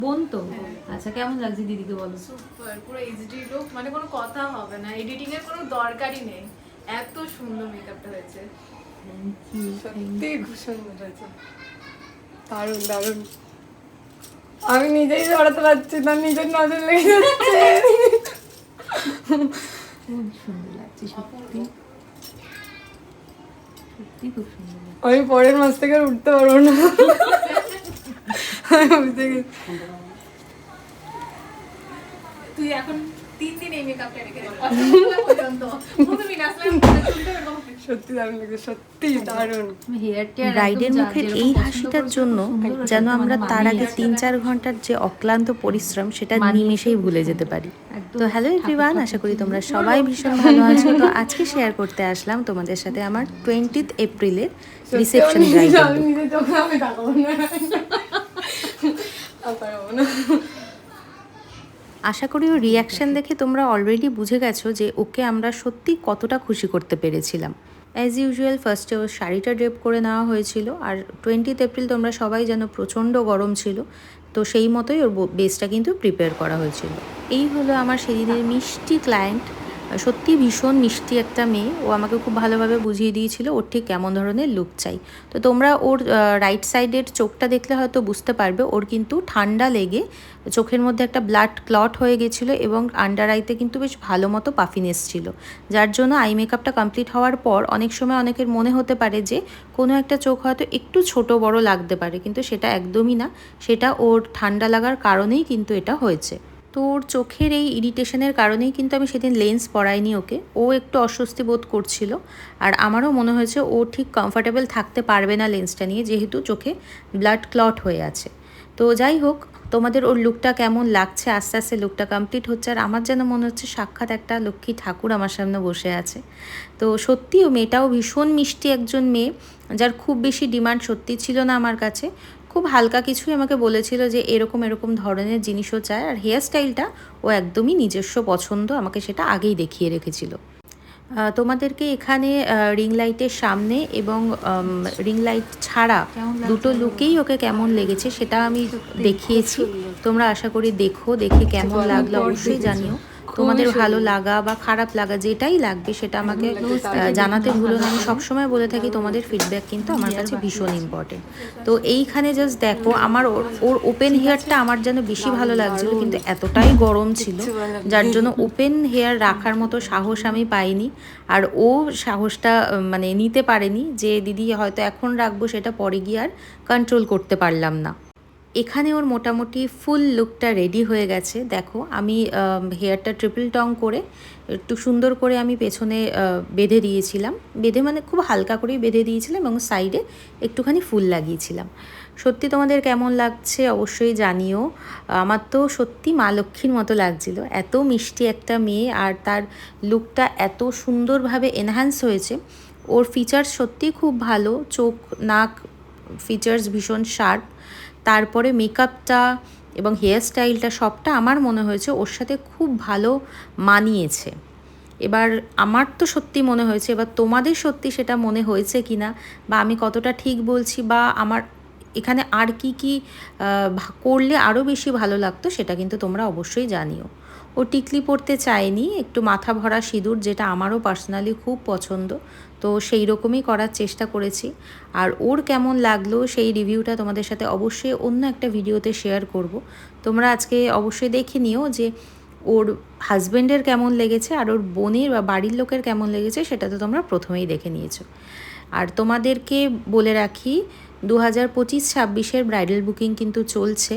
বোন তো? আচ্ছা, কেমন লাগছে দিদিকে বলো? সুপার, পুরো এইচডি লুক, মানে কোনো কথা হবে না, এডিটিং এর কোনো দরকারই নেই, এত সুন্দর মেকআপটা হয়েছে। সত্যি খুব সুন্দর হয়েছে, দারুণ দারুণ। আমি নিজেই ধরাতে পারছি না, নিজের নজর লেগে যাচ্ছে। খুব সুন্দর লাগছে সত্যি, সত্যি খুব সুন্দর লাগছে। আমি পরের মাস থেকে আর উঠতে পারবো না। তুই এখন 3 দিন এই মেকআপটা রেখে দে পর্যন্ত, তুমি নাচলে সত্যি দারুণ লাগছে, সত্যি দারুণ। রাইডের মুখের এই হাসিটার জন্য যেন আমরা তার আগে 3-4 ঘন্টার যে অক্লান্ত পরিশ্রম সেটা নিমেষেই ভুলে যেতে পারি। তো হ্যালো এভরিওয়ান, আশা করি তোমরা সবাই ভীষণ ভালো আছো। তো আজকে শেয়ার করতে আসলাম তোমাদের সাথে আমার 20th এপ্রিলের রিসেপশন রাইড। আমি নিজের চোখে আমি তাকাবো না, তাকাবো না। আশা করি ওর রিয়াকশান দেখে তোমরা অলরেডি বুঝে গেছো যে ওকে আমরা সত্যি কতটা খুশি করতে পেরেছিলাম। অ্যাজ ইউজুয়াল ফার্স্টে ওর শাড়িটা ড্রেপ করে নেওয়া হয়েছিল, আর 20th এপ্রিল তোমরা সবাই জানো প্রচণ্ড গরম ছিল, তো সেই মতোই ওর বেসটা কিন্তু প্রিপেয়ার করা হয়েছিল। এই হলো আমার সেদিনের মিষ্টি ক্লায়েন্ট, সত্যি ভীষণ মিষ্টি একটা মেয়ে। ও আমাকে খুব ভালোভাবে বুঝিয়ে দিয়েছিল ওর ঠিক কেমন ধরনের লুক চাই। তো তোমরা ওর রাইট সাইডের চোখটা দেখলে হয়তো বুঝতে পারবে ওর কিন্তু ঠান্ডা লেগে চোখের মধ্যে একটা ব্লাড ক্লট হয়ে গেছিলো এবং আন্ডার আইতে কিন্তু বেশ ভালো মতো পাফিনেস ছিল, যার জন্য আই মেকআপটা কমপ্লিট হওয়ার পর অনেক সময় অনেকের মনে হতে পারে যে কোনো একটা চোখ হয়তো একটু ছোট বড় লাগতে পারে, কিন্তু সেটা একদমই না, সেটা ওর ঠান্ডা লাগার কারণেই কিন্তু এটা হয়েছে। তো ওর চোখের এই ইরিটেশনের কারণেই কিন্তু আমি সেদিন লেন্স পরাইনি ওকে। ও একটু অস্বস্তি বোধ করছিল, আর আমারও মনে হয়েছে ও ঠিক কমফর্টেবল থাকতে পারবে না লেন্সটা নিয়ে, যেহেতু চোখে ব্লাড ক্লট হয়ে আছে। তো যাই হোক, তোমাদের ওর লুকটা কেমন লাগছে? আস্তে আস্তে লুকটা কমপ্লিট হচ্ছে, আর আমার যেন মনে হচ্ছে সাক্ষাৎ একটা লক্ষ্মী ঠাকুর আমার সামনে বসে আছে। তো সত্যি ও মেয়েটাও ভীষণ মিষ্টি একজন মেয়ে, যার খুব বেশি ডিমান্ড সত্যি ছিল না আমার কাছে। খুব হালকা কিছুই আমাকে বলেছিল যে এরকম এরকম ধরনের জিনিসও চায়, আর হেয়ার স্টাইলটা ও একদমই নিজস্ব পছন্দ, আমাকে সেটা আগেই দেখিয়ে রেখেছিল। তোমাদেরকে এখানে রিং লাইটের সামনে এবং রিং লাইট ছাড়া দুটো লুকেই ওকে কেমন লেগেছে সেটা আমি দেখিয়েছি। তোমরা আশা করি দেখে কেমন লাগলো অবশ্যই জানিও। তোমাদের ভালো লাগা বা খারাপ লাগা যেটাই লাগবে সেটা আমাকে জানাতে ভুলো না। আমি সবসময় বলে থাকি তোমাদের ফিডব্যাক কিন্তু আমার কাছে ভীষণ ইম্পর্টেন্ট। তো এইখানে জাস্ট দেখো, আমার ওর ওপেন হেয়ারটা আমার যেন বেশি ভালো লাগছিলো, কিন্তু এতটাই গরম ছিল যার জন্য ওপেন হেয়ার রাখার মতো সাহস আমি পাইনি, আর ও সাহসটা মানে নিতে পারেনি যে দিদি হয়তো এখন রাখবো, সেটা পরে গিয়ে আর কন্ট্রোল করতে পারলাম না। এখানে ওর মোটামুটি ফুল লুকটা রেডি হয়ে গেছে। দেখো আমি হেয়ারটা ট্রিপল টং করে একটু সুন্দর করে আমি পেছনে বেঁধে দিয়েছিলাম, মানে খুব হালকা করেই বেঁধে দিয়েছিলাম এবং সাইডে একটুখানি ফুল লাগিয়েছিলাম। সত্যি তোমাদের কেমন লাগছে অবশ্যই জানিও। আমার তো সত্যি মা লক্ষ্মীর মতো লাগছিল, এত মিষ্টি একটা মেয়ে আর তার লুকটা এত সুন্দরভাবে এনহ্যান্স হয়েছে। ওর ফিচার্স সত্যি খুব ভালো, চোখ নাক ফিচার্স ভীষণ শার্প, তারপরে মেকআপটা এবং হেয়ার স্টাইলটা সবটা আমার মনে হয়েছে ওর সাথে খুব ভালো মানিয়েছে। এবার আমার তো সত্যি মনে হয়েছে, এবার তোমাদের সত্যি সেটা মনে হয়েছে কি না, বা আমি কতটা ঠিক বলছি, বা আমার এখানে আর কি করলে আরও বেশি ভালো লাগতো সেটা কিন্তু তোমরা অবশ্যই জানিও। ও টিকলি পরতে চায়নি, একটু মাথা ভরা সিঁদুর, যেটা আমারও পার্সোনালি খুব পছন্দ, তো সেই রকমই করার চেষ্টা করেছি। আর ওর কেমন লাগলো সেই রিভিউটা তোমাদের সাথে অবশ্যই অন্য একটা ভিডিওতে শেয়ার করব। তোমরা আজকে অবশ্যই দেখে নিও যে ওর হাজব্যান্ডের কেমন লেগেছে আর ওর বোনের বা বাড়ির লোকের কেমন লেগেছে, সেটা তো তোমরা প্রথমেই দেখে নিয়েছো। আর তোমাদেরকে বলে রাখি 2025-26 ব্রাইডাল বুকিং কিন্তু চলছে।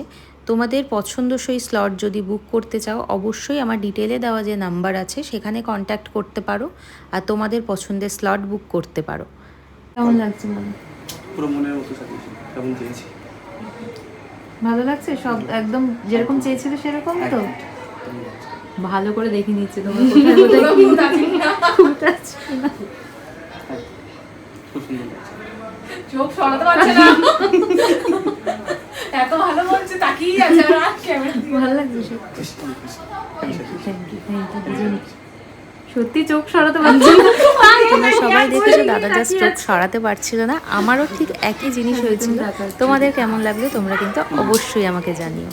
তোমাদের পছন্দসই স্লট যদি বুক করতে চাও অবশ্যই আমার ডিটেলে দেওয়া যে নাম্বার আছে সেখানে কন্ট্যাক্ট করতে পারো, আর তোমাদের পছন্দের স্লট বুক করতে পারো। কেমন লাগছে বলো? পুরো মনের মতো সাজিয়েছি, কেমন চেয়েছি। ভালো লাগছে সব একদম যেরকম চেয়েছিলে সেরকম তো? ভালো করে দেখে নিচ্ছে তোমরা কোথায় কোথায় কি আছে না। খুব সুন্দর লাগছে, চোখ সরাতে পারছে না, এত ভালো বলছে, তাকিয়ে আছে আর ক্যামেরা দিয়ে। ভালো লাগছে সত্যি, থ্যাংক ইউ সত্যি চোখ সরাতে পারছি না। তোমরা সবাই দেখেছো দাদা জাস্ট চোখ সরাতে পারছিল না, আমারও ঠিক একই জিনিস হয়েছিল। তোমাদের কেমন লাগলো তোমরা কিন্তু অবশ্যই আমাকে জানিও।